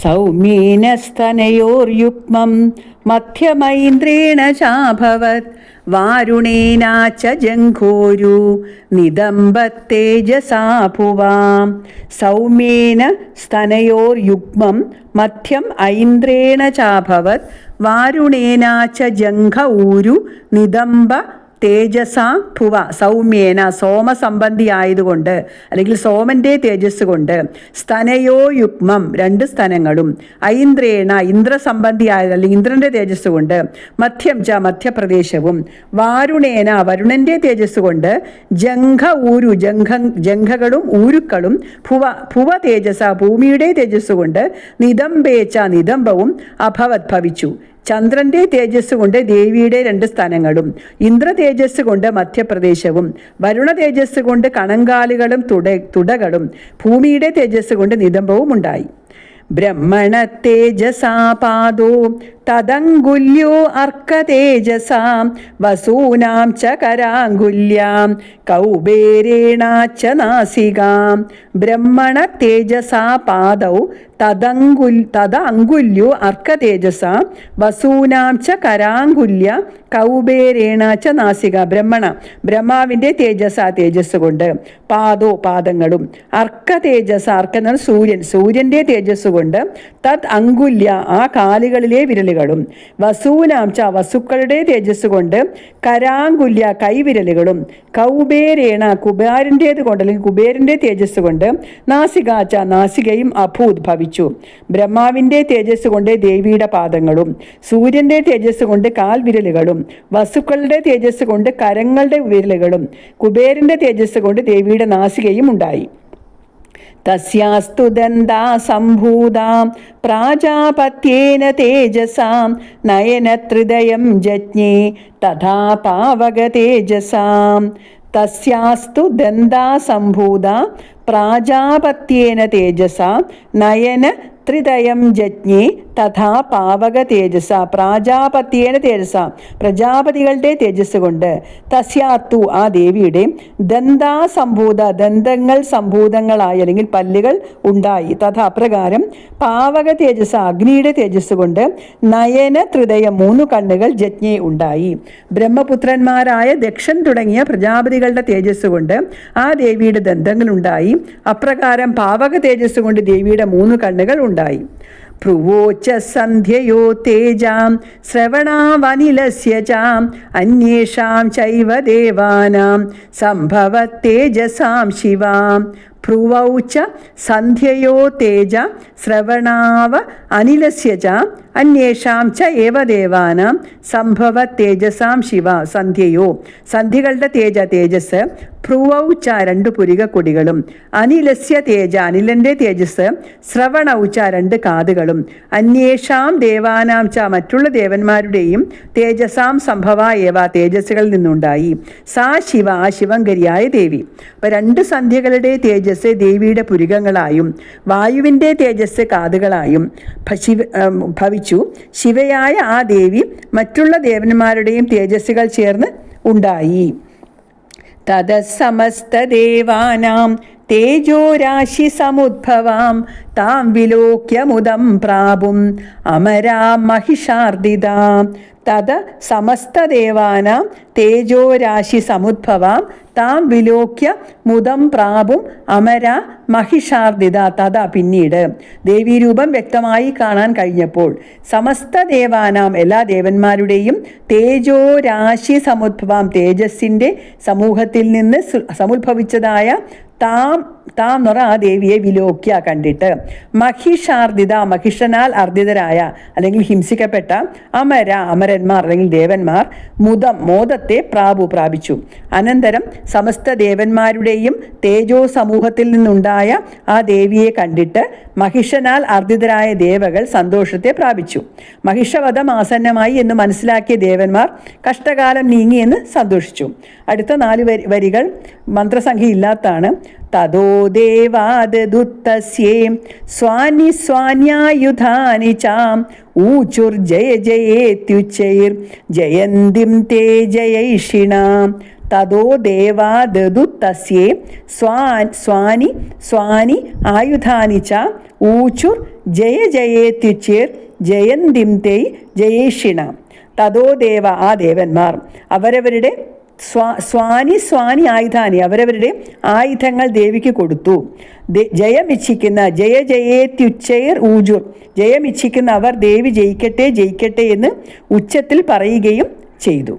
സൗമ്യേനസ്തനയോർയുഗ്മം മധ്യമൈന്ദ്രേണ ചാഭവത് വാരുണേനാച്ച ജംഘോരു നിദംബത്തേജസാ ഭുവാം. സൗമ്യേന സ്തനയോർയുഗ്മം മധ്യം ഐന്ദ്രേണ ചാഭവത് വാരുണേനാച്ച ജംഘ ഊരു നിദംബ തേജസാ ഭുവ. സൗമ്യേന സോമസംബന്ധി ആയതുകൊണ്ട് അല്ലെങ്കിൽ സോമന്റെ തേജസ് കൊണ്ട്, സ്തനയോ യുഗ്മം രണ്ട് സ്തനങ്ങളും, ഐന്ദ്രേണ ഇന്ദ്രസംബന്ധി ആയത് അല്ലെങ്കിൽ ഇന്ദ്രന്റെ തേജസ് കൊണ്ട്, മധ്യം ച മധ്യപ്രദേശവും, വാരുണേന വരുണന്റെ തേജസ് കൊണ്ട്, ജംഘ ഊരു ജംഘകളും ഊരുക്കളും, ഭുവ തേജസ ഭൂമിയുടെ തേജസ് കൊണ്ട്, നിദംബേച്ച നിദംബവും അഭവത് ഭവിച്ചു. ചന്ദ്രന്റെ തേജസ് കൊണ്ട് ദേവിയുടെ രണ്ട് സ്ഥാനങ്ങളും, ഇന്ദ്ര തേജസ് കൊണ്ട് മധ്യപ്രദേശവും, വരുണ തേജസ് കൊണ്ട് കണങ്കാലുകളും തുടകളും, ഭൂമിയുടെ തേജസ് കൊണ്ട് നിദംബവും ഉണ്ടായി. ബ്രഹ്മണ തേജസാ പാദോ തദംഗുല്യോ അർക്കതേജസാം വസൂനാം ച കരാംഗുല്യാം കൗബേരേണാച്ച നാസികാം. ബ്രഹ്മണ തേജസാ പാദൗ തദംഗുല്യോ അർക്കതേജസാ വസൂനാം ച കരാംഗുല്യ കൗബേരേണാച്ച നാസിക. ബ്രഹ്മാവിൻ്റെ തേജസ് കൊണ്ട്, പാദോ പാദങ്ങളും, അർക്ക തേജസ് അർക്കെന്നാൽ സൂര്യൻ്റെ തേജസ് കൊണ്ട്, തത് അങ്കുല്യ ആ കാലുകളിലെ വിരലുകളും, വസൂനാംച വസുക്കളുടെ തേജസ് കൊണ്ട്, കരാങ്കുല്യ കൈവിരലുകളും, കൗബേരേണ കുബേരൻ്റേത് കൊണ്ട് അല്ലെങ്കിൽ കുബേരൻ്റെ തേജസ് കൊണ്ട്, നാസികാച്ച നാസികയും അഭൂത് ഭവിച്ചു. ബ്രഹ്മാവിൻ്റെ തേജസ് കൊണ്ട് ദേവിയുടെ പാദങ്ങളും, സൂര്യൻ്റെ തേജസ് കൊണ്ട് കാൽവിരലുകളും, വസുക്കളുടെ തേജസ് കൊണ്ട് കരങ്ങളുടെ വിരലുകളും, കുബേരൻ്റെ തേജസ് കൊണ്ട് ദേവിയുടെ നാസികയും ഉണ്ടായി. തസ്യാസ്തു ദന്താ സംഭൂതാം പ്രാജാപത്യേന തേജസാം നയനത്രിദയം ജജ്ഞേ തഥാ പാവക തേജസാം. തസ്യാസ്തു ദന്താ സംഭൂത പ്രാജാപത്യേന തേജസാ നയന ത്രിതയം ജജ്ഞേ തഥാ പാവക തേജസ. പ്രാജാപത്യേന തേജസ പ്രജാപതികളുടെ തേജസ് കൊണ്ട്, തസ്യാത്തു ആ ദേവിയുടെ, ദന്താ സംഭൂത ദന്തങ്ങൾ സംഭൂതങ്ങളായി അല്ലെങ്കിൽ പല്ലുകൾ ഉണ്ടായി, തഥാ അപ്രകാരം പാവക തേജസ അഗ്നിയുടെ തേജസ് കൊണ്ട്, നയന ത്രിതയം മൂന്നു കണ്ണുകൾ ജജ്ഞേ ഉണ്ടായി. ബ്രഹ്മപുത്രന്മാരായ ദക്ഷൻ തുടങ്ങിയ പ്രജാപതികളുടെ തേജസ് കൊണ്ട് ആ ദേവിയുടെ ദന്തങ്ങളുണ്ടായി. അപ്രകാരം പാവക തേജസ് കൊണ്ട് ദേവിയുടെ മൂന്നു കണ്ണുകൾ ഉണ്ടായി. ഭ്രുവോച്ച സന്ധ്യയോ തേജാം ശ്രവണാവനിലസ്യ ചാം അന്യേഷാം ചൈവ ദേവാനാം സംഭവത് തേജസാം ശിവാം. ഭ്രുവൗച്ച സന്ധ്യയോ തേജ ശ്രവണാവ അനിലസ്യ ച അന്യേഷാം ച ഏവ ദേവാനാം സംഭവത് തേജസാം ശിവ. സന്ധ്യയോ സന്ധ്യകളുടെ തേജസ്, ഭ്രുവൗച്ച രണ്ട് പുരികക്കൊടികളും, അനിലസ്യ തേജ അനിലന്റെ തേജസ്, ശ്രവണൗച്ച രണ്ട് കാതുകളും, അന്യേഷാം ദേവാനാം ച മറ്റുള്ള ദേവന്മാരുടെയും തേജസാം സംഭവ ഏവ തേജസ്സുകളിൽ നിന്നുണ്ടായി. സാ ശിവ ആ ശിവങ്കരിയായ ദേവി. അപ്പോൾ രണ്ട് സന്ധ്യകളുടെ തേജസ് ദേവിയുടെ പുരികങ്ങളായും വായുവിൻ്റെ തേജസ് കാതുകളായും ഭവിച്ചു. ശിവയായ ആ ദേവി മറ്റുള്ള ദേവന്മാരുടെയും തേജസ്സുകൾ ചേർന്ന് ഉണ്ടായി. തദസമസ്തദേവാനാം തേജോരാശി സമുദ്ഭവാം താം വിലോക്യ മുദം പ്രാപും അമരാം മഹിഷാർദിതാം. തത് സമസ്തദേവാനാം തേജോരാശി സമുദ്ഭവാം താം വിലോക്യ മുദം പ്രാപും അമര മഹിഷാർദിത. തഥ പിന്നീട് ദേവീരൂപം വ്യക്തമായി കാണാൻ കഴിഞ്ഞപ്പോൾ സമസ്ത ദേവാനാം എല്ലാ ദേവന്മാരുടെയും തേജോരാശി സമുദ്ഭവാം തേജസ്സിൻ്റെ സമൂഹത്തിൽ നിന്ന് സമുദ്ഭവിച്ചതായ താം എന്ന് പറഞ്ഞാൽ ആ ദേവിയെ വിലോക്യ കണ്ടിട്ട്, മഹിഷാർദിത മഹിഷനാൽ അർദ്ദിതരായ അല്ലെങ്കിൽ ഹിംസിക്കപ്പെട്ട, അമരന്മാർ അല്ലെങ്കിൽ ദേവന്മാർ, മോദത്തെ പ്രാപിച്ചു. അനന്തരം സമസ്ത ദേവന്മാരുടെയും തേജോ സമൂഹത്തിൽ നിന്നുണ്ടായ ആ ദേവിയെ കണ്ടിട്ട് മഹിഷനാൽ അർദ്ദിതരായ ദേവകൾ സന്തോഷത്തെ പ്രാപിച്ചു. മഹിഷവധം ആസന്നമായി എന്ന് മനസ്സിലാക്കിയ ദേവന്മാർ കഷ്ടകാലം നീങ്ങിയെന്ന് സന്തോഷിച്ചു. അടുത്ത 4 വരികൾ മന്ത്രസംഖ്യ ഇല്ലാത്താണ്. തതോ ദേവാദുത്തസ്യേ സ്വാനി സ്വാന്യായുധാനി ചാം ഊചുർജയ ജയേത്യുച്ചൈർ ജയന്തിം തേ ജയൈഷിണാം. തതോ ദേവാദതു തസ്യേ സ്വാനി ആയുധാനി ച ഊചുർ ജയ ജയേത്യുച്ചേർ ജയന്തിം തേ ജയേഷിണാം. തതോ ദേവ, ആ ദേവന്മാർ അവരവരുടെ സ്വാനി ആയുധാനി, അവരവരുടെ ആയുധങ്ങൾ ദേവിക്ക് കൊടുത്തു. ജയമിച്ഛിക്കുന്ന ജയ ജയേത്യുച്ചൈർ ഊജുർ, ജയമിച്ഛിക്കുന്ന അവർ ദേവി ജയിക്കട്ടെ ജയിക്കട്ടെ എന്ന് ഉച്ചത്തിൽ പറയുകയും ചെയ്തു.